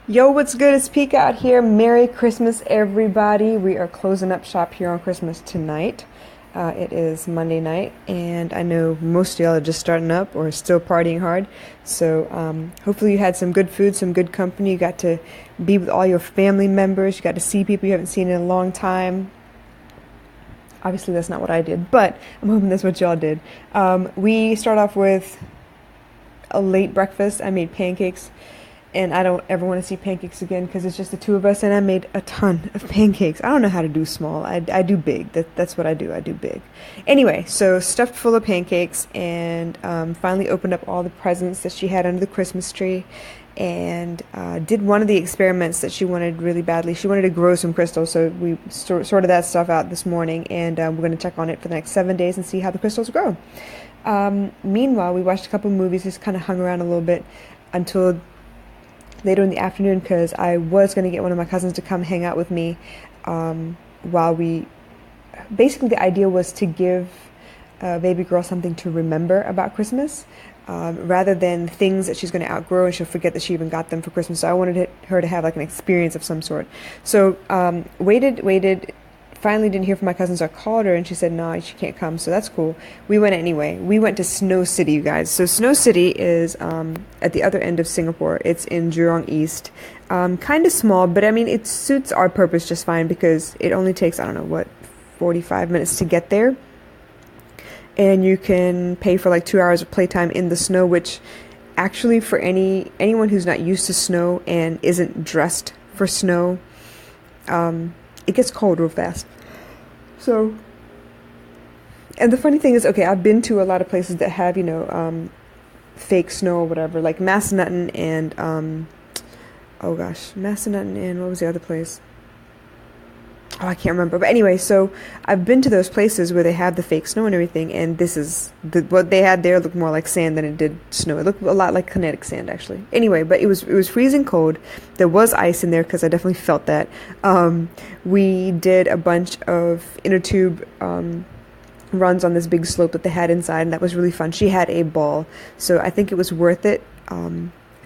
Yo, what's good? It's Peek out here. Merry Christmas, everybody. We are closing up shop here on Christmas tonight. It is Monday night, and I know most of y'all are just starting up or still partying hard. So hopefully you had some good food, some good company. You got to be with all your family members. You got to see people you haven't seen in a long time. Obviously, that's not what I did, but I'm hoping that's what y'all did. We start off with a late breakfast. I made pancakes, and I don't ever want to see pancakes again because it's just the two of us, and I made a ton of pancakes. I don't know how to do small. I do big. That's what I do. I do big. Anyway, so stuffed full of pancakes, and finally opened up all the presents that she had under the Christmas tree, and did one of the experiments that she wanted really badly. She wanted to grow some crystals, so we sorted that stuff out this morning, and we're going to check on it for the next 7 days and see how the crystals grow. Meanwhile, we watched a couple movies, just kind of hung around a little bit until later in the afternoon because I was going to get one of my cousins to come hang out with me while we... Basically, the idea was to give baby girl something to remember about Christmas rather than things that she's going to outgrow and she'll forget that she even got them for Christmas. So I wanted her to have like an experience of some sort. So waited. Finally didn't hear from my cousins. I called her and she said no, she can't come, so that's cool. We went anyway. We went to Snow City, you guys. So Snow City is at the other end of Singapore. It's in Jurong East. Kind of small, but I mean it suits our purpose just fine because it only takes, I don't know what, 45 minutes to get there, and you can pay for like 2 hours of playtime in the snow, which actually for anyone who's not used to snow and isn't dressed for snow, it gets cold real fast. So, and the funny thing is, okay, I've been to a lot of places that have, fake snow or whatever, like Massanutten and, Massanutten and what was the other place? Oh, I can't remember. But anyway, so I've been to those places where they have the fake snow and everything, and this is what they had there looked more like sand than it did snow. It looked a lot like kinetic sand, actually. Anyway, but it was freezing cold. There was ice in there because I definitely felt that. We did a bunch of inner tube runs on this big slope that they had inside, and that was really fun. She had a ball, so I think it was worth it.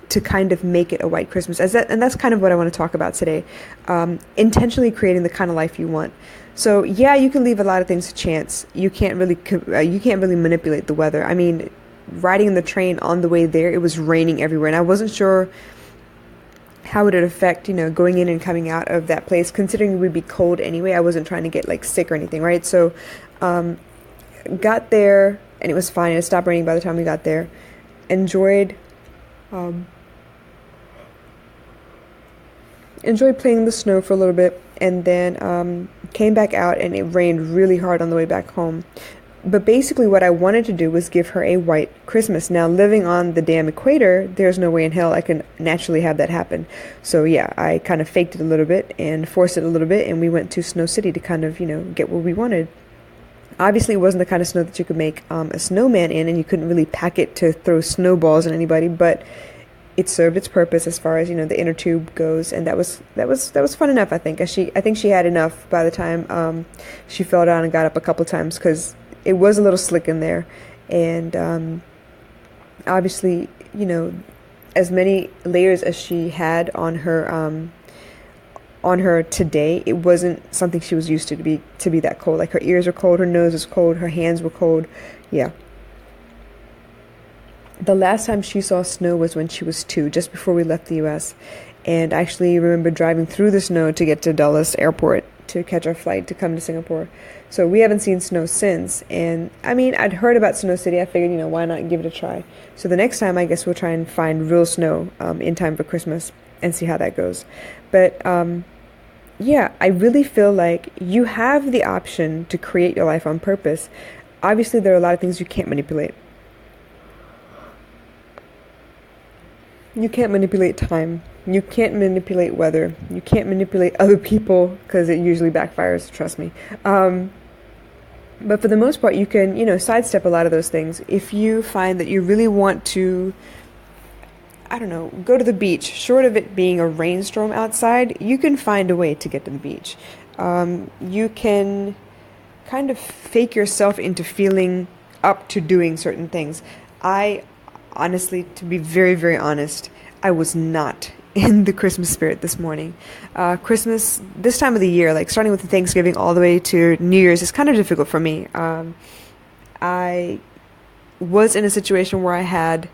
To kind of make it a white Christmas, and that's kind of what I want to talk about today. Intentionally creating the kind of life you want. So yeah, you can leave a lot of things to chance. You can't really manipulate the weather. I mean, riding in the train on the way there, it was raining everywhere, and I wasn't sure how would it affect, going in and coming out of that place. Considering we'd be cold anyway, I wasn't trying to get like sick or anything, right? So, got there and it was fine. It stopped raining by the time we got there. Enjoyed playing in the snow for a little bit, and then came back out, and it rained really hard on the way back home. But basically what I wanted to do was give her a white Christmas. Now, living on the damn equator, there's no way in hell I can naturally have that happen. So yeah, I kind of faked it a little bit and forced it a little bit, and we went to Snow City to kind of, get what we wanted. Obviously, it wasn't the kind of snow that you could make a snowman in, and you couldn't really pack it to throw snowballs at anybody, but it served its purpose as far as the inner tube goes, and that was fun enough. I think she had enough by the time she fell down and got up a couple times because it was a little slick in there, and obviously as many layers as she had on her today, it wasn't something she was used to be that cold. Like her ears were cold, her nose was cold, her hands were cold. Yeah. The last time she saw snow was when she was 2, just before we left the U.S. And I actually remember driving through the snow to get to Dulles Airport to catch our flight to come to Singapore. So we haven't seen snow since. And I mean, I'd heard about Snow City. I figured, why not give it a try? So the next time, I guess we'll try and find real snow in time for Christmas and see how that goes. But yeah, I really feel like you have the option to create your life on purpose. Obviously, there are a lot of things you can't manipulate. You can't manipulate time. You can't manipulate weather. You can't manipulate other people because it usually backfires, trust me. But for the most part, you can, sidestep a lot of those things. If you find that you really want to, I don't know, go to the beach, short of it being a rainstorm outside, you can find a way to get to the beach. You can kind of fake yourself into feeling up to doing certain things. I honestly, to be very, very honest, I was not in the Christmas spirit this morning. Christmas, this time of the year, like starting with Thanksgiving all the way to New Year's, is kind of difficult for me. I was in a situation where I had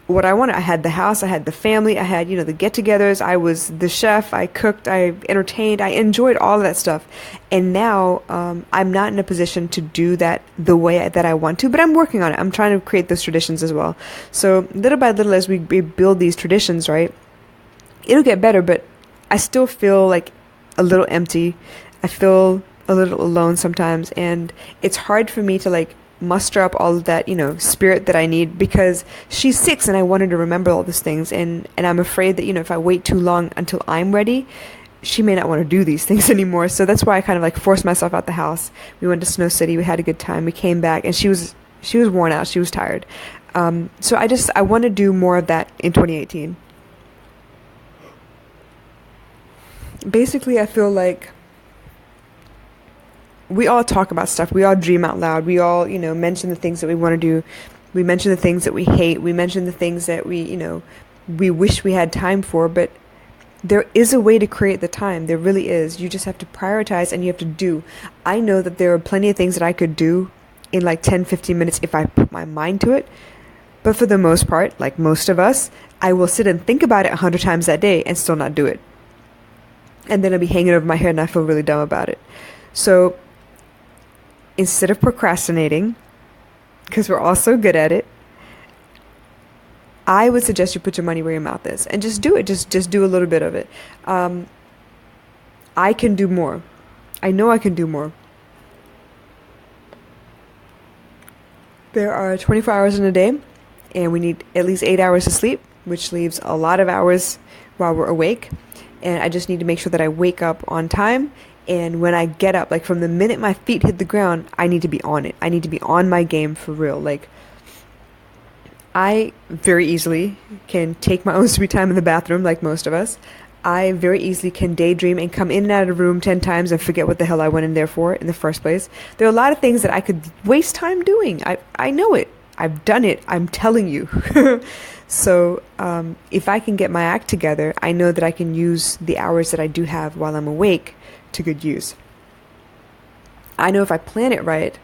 what I wanted. I had the house, I had the family, I had, the get-togethers, I was the chef, I cooked, I entertained, I enjoyed all of that stuff. And now I'm not in a position to do that the way that I want to, but I'm working on it. I'm trying to create those traditions as well. So little by little, as we build these traditions, right, it'll get better, but I still feel like a little empty. I feel a little alone sometimes, and it's hard for me to like muster up all of that, spirit that I need, because she's 6 and I want her to remember all these things. And I'm afraid that, if I wait too long until I'm ready, she may not want to do these things anymore. So that's why I kind of like forced myself out the house. We went to Snow City. We had a good time. We came back and she was worn out. She was tired. So I want to do more of that in 2018. Basically, I feel like we all talk about stuff. We all dream out loud. We all, mention the things that we want to do. We mention the things that we hate. We mention the things that we wish we had time for. But there is a way to create the time. There really is. You just have to prioritize and you have to do. I know that there are plenty of things that I could do in like 10, 15 minutes if I put my mind to it. But for the most part, like most of us, I will sit and think about it 100 times that day and still not do it. And then it'll be hanging over my head and I feel really dumb about it. So instead of procrastinating, because we're all so good at it, I would suggest you put your money where your mouth is and just do it. Just do a little bit of it. I can do more. I know I can do more. There are 24 hours in a day, and we need at least 8 hours of sleep, which leaves a lot of hours while we're awake. And I just need to make sure that I wake up on time. And when I get up, like from the minute my feet hit the ground, I need to be on it. I need to be on my game for real. Like, I very easily can take my own sweet time in the bathroom, like most of us. I very easily can daydream and come in and out of the room 10 times and forget what the hell I went in there for in the first place. There are a lot of things that I could waste time doing. I know it. I've done it. I'm telling you. So if I can get my act together, I know that I can use the hours that I do have while I'm awake to good use. I know if I plan it right,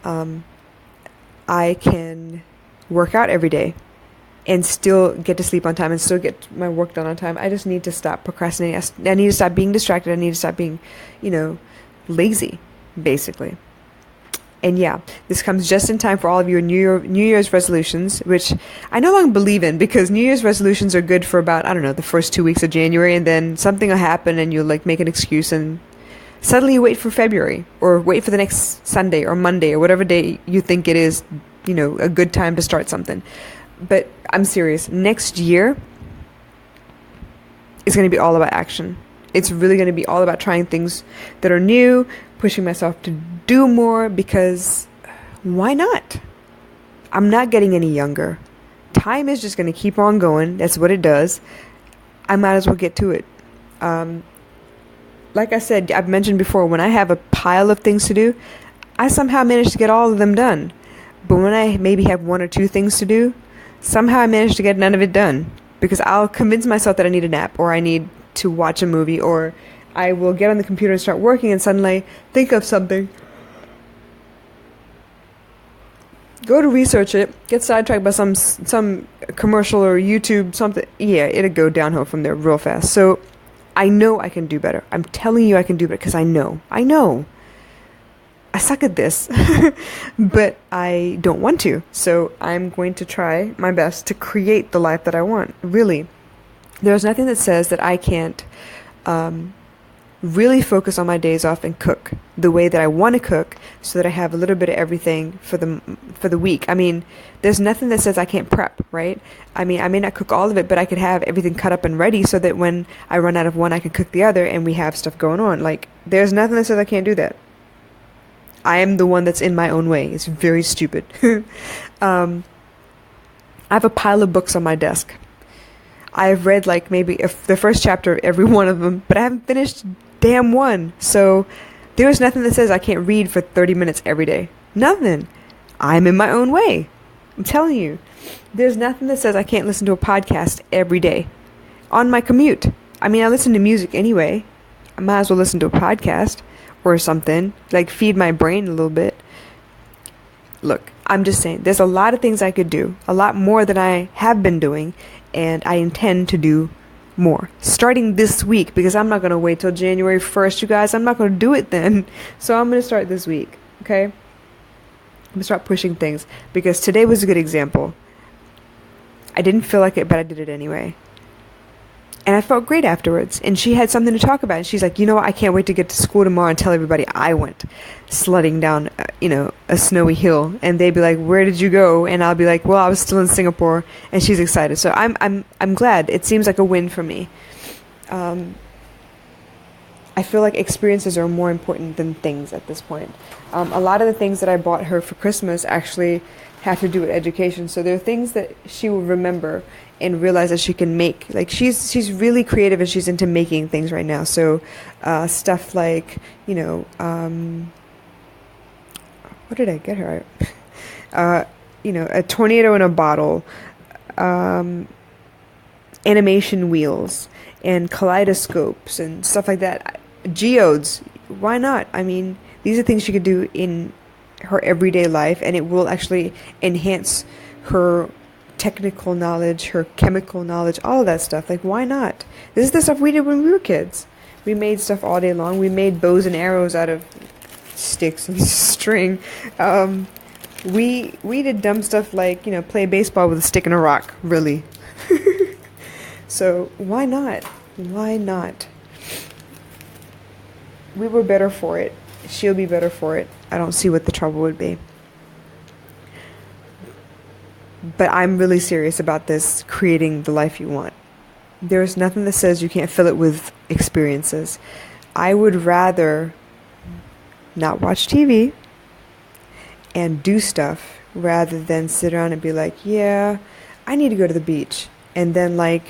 I can work out every day and still get to sleep on time and still get my work done on time. I just need to stop procrastinating. I need to stop being distracted. I need to stop being, lazy, basically. And yeah, this comes just in time for all of your New Year's resolutions, which I no longer believe in, because New Year's resolutions are good for about, the first 2 weeks of January, and then something will happen and you'll like make an excuse and suddenly you wait for February or wait for the next Sunday or Monday or whatever day you think it is, a good time to start something. But I'm serious. Next year is going to be all about action. It's really going to be all about trying things that are new, pushing myself to do more, because why not? I'm not getting any younger. Time is just going to keep on going. That's what it does. I might as well get to it. Like I said, I've mentioned before, when I have a pile of things to do, I somehow manage to get all of them done. But when I maybe have 1 or 2 things to do, somehow I manage to get none of it done, because I'll convince myself that I need a nap, or I need to watch a movie, or I will get on the computer and start working and suddenly think of something, go to research it, get sidetracked by some commercial or YouTube something. Yeah, it'll go downhill from there real fast. So I know I can do better. I'm telling you I can do better, because I know. I suck at this, but I don't want to. So I'm going to try my best to create the life that I want. Really, there's nothing that says that I can't really focus on my days off and cook the way that I want to cook, so that I have a little bit of everything for the week. I mean, there's nothing that says I can't prep, right? I mean, I may not cook all of it, but I could have everything cut up and ready so that when I run out of one, I can cook the other and we have stuff going on. Like, there's nothing that says I can't do that. I am the one that's in my own way. It's very stupid. I have a pile of books on my desk. I've read like maybe the first chapter of every one of them, but I haven't finished damn one. So there's nothing that says I can't read for 30 minutes every day. Nothing. I'm in my own way. I'm telling you. There's nothing that says I can't listen to a podcast every day. on my commute. I mean, I listen to music anyway. I might as well listen to a podcast or something, like feed my brain a little bit. Look, I'm just saying, there's a lot of things I could do, a lot more than I have been doing, and I intend to do more starting this week, because I'm not going to wait till January 1st, you guys. I'm not going to do it then. So I'm going to start this week, okay? I'm going to start pushing things, because today was a good example. I didn't feel like it, but I did it anyway. And I felt great afterwards. And she had something to talk about. And she's like, you know what? I can't wait to get to school tomorrow and tell everybody I went sledding down, a snowy hill. And they'd be like, where did you go? And I'll be like, well, I was still in Singapore. And she's excited. So I'm glad. It seems like a win for me. I feel like experiences are more important than things at this point. A lot of the things that I bought her for Christmas actually have to do with education. So there are things that she will remember and realize that she can make. Like she's really creative and she's into making things right now. So stuff like, what did I get her? A tornado in a bottle, animation wheels and kaleidoscopes and stuff like that. Geodes, why not? I mean, these are things she could do in her everyday life, and it will actually enhance her technical knowledge, her chemical knowledge, all of that stuff. Like, why not? This is the stuff we did when we were kids. We made stuff all day long. We made bows and arrows out of sticks and string. We did dumb stuff like, play baseball with a stick and a rock, really. So why not? Why not? We were better for it. She'll be better for it. I don't see what the trouble would be. But I'm really serious about this, creating the life you want. There's nothing that says you can't fill it with experiences. I would rather not watch TV and do stuff rather than sit around and be like, yeah, I need to go to the beach. And then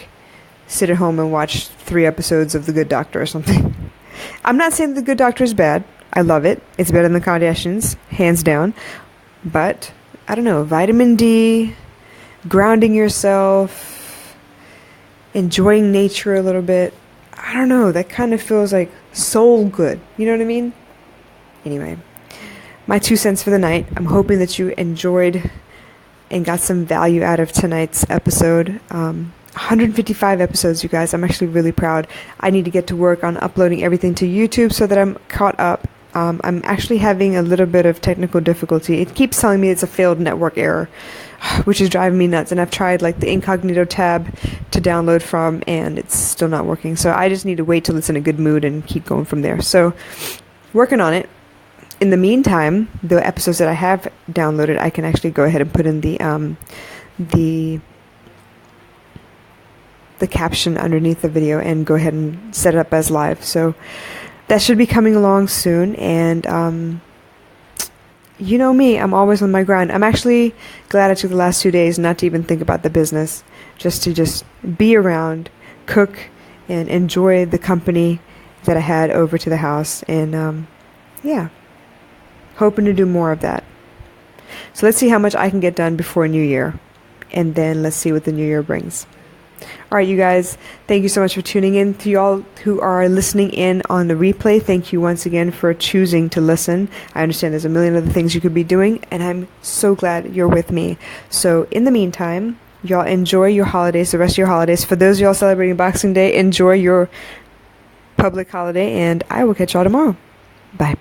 sit at home and watch 3 episodes of The Good Doctor or something. I'm not saying The Good Doctor is bad. I love it. It's better than The Kardashians, hands down. But, I don't know, vitamin D, grounding yourself, enjoying nature a little bit. I don't know, that kind of feels like soul good. You know what I mean? Anyway, my 2 cents for the night. I'm hoping that you enjoyed and got some value out of tonight's episode. 155 episodes, you guys. I'm actually really proud. I need to get to work on uploading everything to YouTube so that I'm caught up. I'm actually having a little bit of technical difficulty. It keeps telling me it's a failed network error, which is driving me nuts. And I've tried the incognito tab to download from, and it's still not working. So I just need to wait till it's in a good mood and keep going from there. So working on it. In the meantime, the episodes that I have downloaded, I can actually go ahead and put in the caption underneath the video and go ahead and set it up as live. So that should be coming along soon. And you know me, I'm always on my grind. I'm actually glad I took the last 2 days not to even think about the business, just to be around, cook, and enjoy the company that I had over to the house. And hoping to do more of that. So let's see how much I can get done before New Year, and then let's see what the New Year brings. All right, you guys, thank you so much for tuning in. To y'all who are listening in on the replay, thank you once again for choosing to listen. I understand there's a million other things you could be doing, and I'm so glad you're with me. So in the meantime, y'all enjoy your holidays, the rest of your holidays. For those of y'all celebrating Boxing Day, enjoy your public holiday, and I will catch y'all tomorrow. Bye.